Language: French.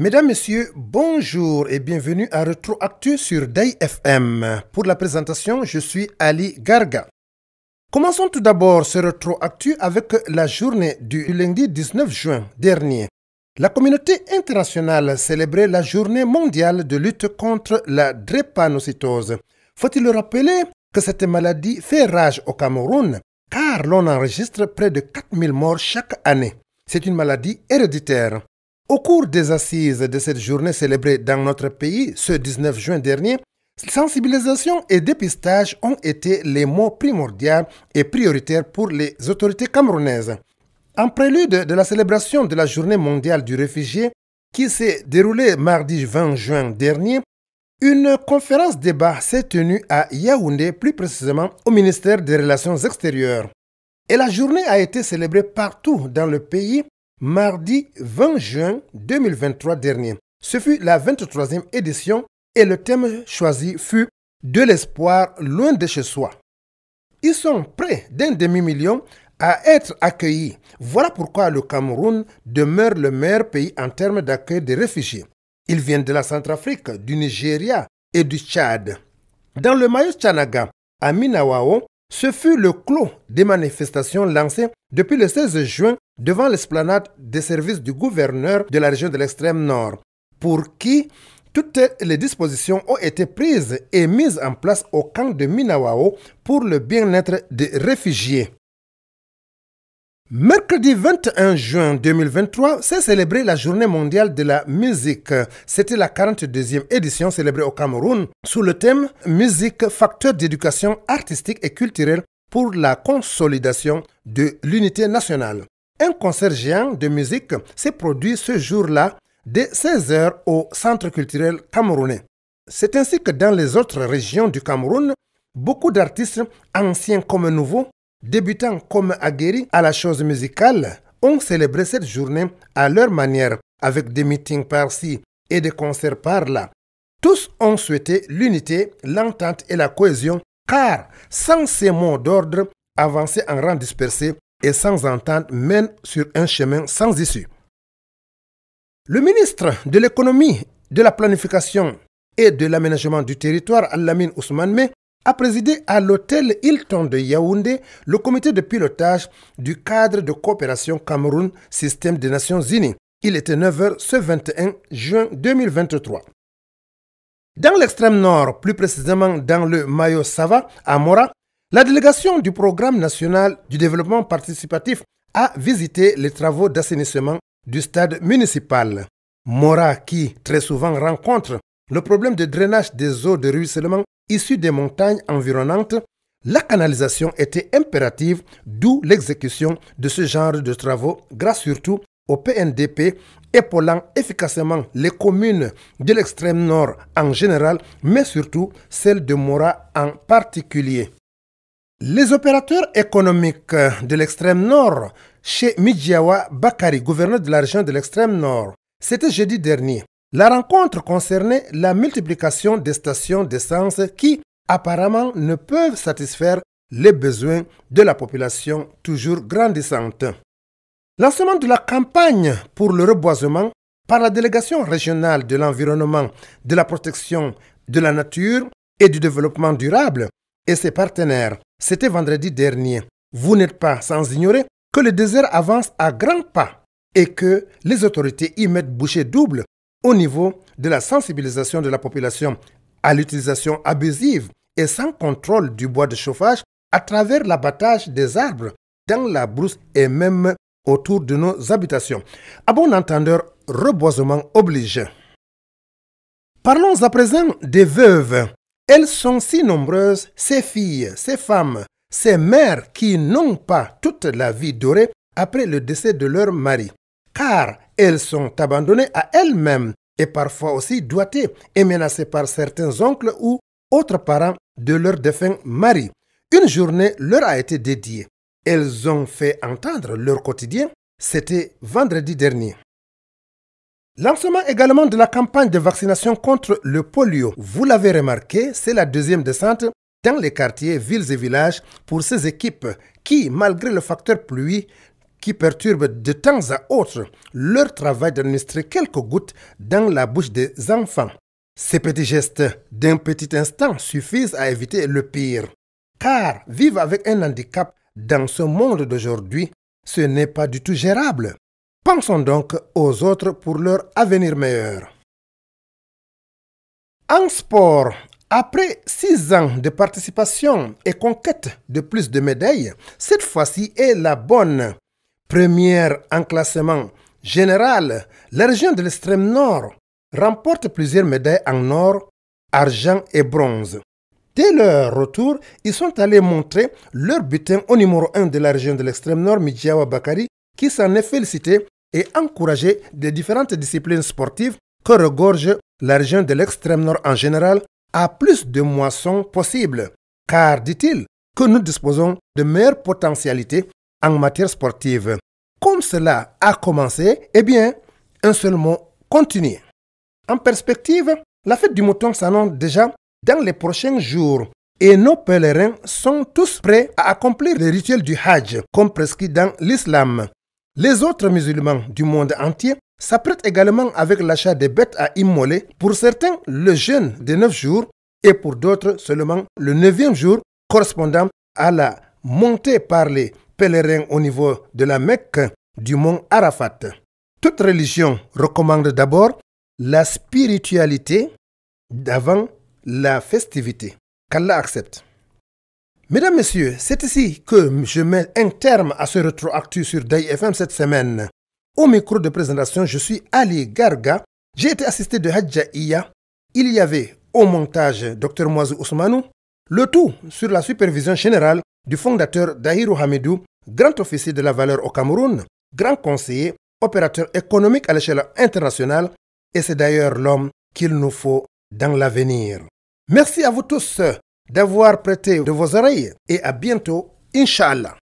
Mesdames, Messieurs, bonjour et bienvenue à Retroactu sur Day FM. Pour la présentation, je suis Ali Garga. Commençons tout d'abord ce Retroactu avec la journée du lundi 19 juin dernier. La communauté internationale célébrait la journée mondiale de lutte contre la drépanocytose. Faut-il le rappeler que cette maladie fait rage au Cameroun car l'on enregistre près de 4000 morts chaque année. C'est une maladie héréditaire. Au cours des assises de cette journée célébrée dans notre pays ce 19 juin dernier, sensibilisation et dépistage ont été les mots primordiaux et prioritaires pour les autorités camerounaises. En prélude de la célébration de la Journée mondiale du réfugié qui s'est déroulée mardi 20 juin dernier, une conférence débat s'est tenue à Yaoundé, plus précisément au ministère des Relations extérieures. Et la journée a été célébrée partout dans le pays mardi 20 juin 2023 dernier. Ce fut la 23e édition et le thème choisi fut « De l'espoir loin de chez soi ». Ils sont près d'un demi-million à être accueillis. Voilà pourquoi le Cameroun demeure le meilleur pays en termes d'accueil des réfugiés. Ils viennent de la Centrafrique, du Nigeria et du Tchad. Dans le Mayo Tchanaga, à Minawao, ce fut le clos des manifestations lancées depuis le 16 juin devant l'esplanade des services du gouverneur de la région de l'extrême nord, pour qui toutes les dispositions ont été prises et mises en place au camp de Minawao pour le bien-être des réfugiés. Mercredi 21 juin 2023, s'est célébrée la Journée mondiale de la musique. C'était la 42e édition célébrée au Cameroun sous le thème « Musique, facteur d'éducation artistique et culturelle pour la consolidation de l'unité nationale ». Un concert géant de musique s'est produit ce jour-là dès 16h au Centre culturel camerounais. C'est ainsi que dans les autres régions du Cameroun, beaucoup d'artistes, anciens comme nouveaux, débutants comme aguerris à la chose musicale, ont célébré cette journée à leur manière, avec des meetings par-ci et des concerts par-là. Tous ont souhaité l'unité, l'entente et la cohésion, car sans ces mots d'ordre, avancer en rang dispersé et sans entente mène sur un chemin sans issue. Le ministre de l'économie, de la planification et de l'aménagement du territoire, Al-Lamine Ousmane, a présidé à l'hôtel Hilton de Yaoundé le comité de pilotage du cadre de coopération Cameroun-Système des Nations Unies. Il était 9h ce 21 juin 2023. Dans l'extrême nord, plus précisément dans le Mayo Sava, à Mora, la délégation du Programme national du développement participatif a visité les travaux d'assainissement du stade municipal. Mora, qui très souvent rencontre le problème de drainage des eaux de ruissellement issues des montagnes environnantes, la canalisation était impérative, d'où l'exécution de ce genre de travaux grâce surtout au PNDP, épaulant efficacement les communes de l'extrême nord en général, mais surtout celles de Mora en particulier. Les opérateurs économiques de l'extrême nord, chez Midjiawa Bakari, gouverneur de la région de l'extrême nord, c'était jeudi dernier. La rencontre concernait la multiplication des stations d'essence qui, apparemment, ne peuvent satisfaire les besoins de la population toujours grandissante. Lancement de la campagne pour le reboisement par la délégation régionale de l'environnement, de la protection de la nature et du développement durable et ses partenaires. C'était vendredi dernier. Vous n'êtes pas sans ignorer que le désert avance à grands pas et que les autorités y mettent bouchée double au niveau de la sensibilisation de la population à l'utilisation abusive et sans contrôle du bois de chauffage à travers l'abattage des arbres dans la brousse et même autour de nos habitations. À bon entendeur, reboisement oblige. Parlons à présent des veuves. Elles sont si nombreuses, ces filles, ces femmes, ces mères qui n'ont pas toute la vie dorée après le décès de leur mari, car elles sont abandonnées à elles-mêmes et parfois aussi doigtées et menacées par certains oncles ou autres parents de leur défunt mari. Une journée leur a été dédiée. Elles ont fait entendre leur quotidien. C'était vendredi dernier. Lancement également de la campagne de vaccination contre le polio. Vous l'avez remarqué, c'est la deuxième descente dans les quartiers, villes et villages pour ces équipes qui, malgré le facteur pluie, qui perturbent de temps à autre leur travail d'administrer quelques gouttes dans la bouche des enfants. Ces petits gestes d'un petit instant suffisent à éviter le pire. Car vivre avec un handicap dans ce monde d'aujourd'hui, ce n'est pas du tout gérable. Pensons donc aux autres pour leur avenir meilleur. En sport, après 6 ans de participation et conquête de plus de médailles, cette fois-ci est la bonne. Première en classement général, la région de l'extrême nord remporte plusieurs médailles en or, argent et bronze. Dès leur retour, ils sont allés montrer leur butin au numéro 1 de la région de l'extrême nord, Midjawa Bakari, qui s'en est félicité et encouragé des différentes disciplines sportives que regorge la région de l'extrême nord en général à plus de moissons possibles. Car, dit-il, que nous disposons de meilleures potentialités en matière sportive. Comme cela a commencé, eh bien, un seul mot, continuer. En perspective, la fête du mouton s'annonce déjà dans les prochains jours et nos pèlerins sont tous prêts à accomplir les rituels du Hajj comme prescrit dans l'islam. Les autres musulmans du monde entier s'apprêtent également avec l'achat des bêtes à immoler, pour certains le jeûne de 9 jours et pour d'autres seulement le 9e jour correspondant à la montée par les pèlerins au niveau de la Mecque du mont Arafat. Toute religion recommande d'abord la spiritualité d'avant la festivité. Qu'Allah accepte. Mesdames, Messieurs, c'est ici que je mets un terme à ce rétroactu sur Day FM cette semaine. Au micro de présentation, je suis Ali Garga. J'ai été assisté de Hadja Iya. Il y avait au montage Dr Moazou Ousmanou. Le tout sur la supervision générale du fondateur Dahirou Hamidou, grand officier de la valeur au Cameroun, grand conseiller, opérateur économique à l'échelle internationale, et c'est d'ailleurs l'homme qu'il nous faut dans l'avenir. Merci à vous tous d'avoir prêté de vos oreilles et à bientôt, Inch'Allah.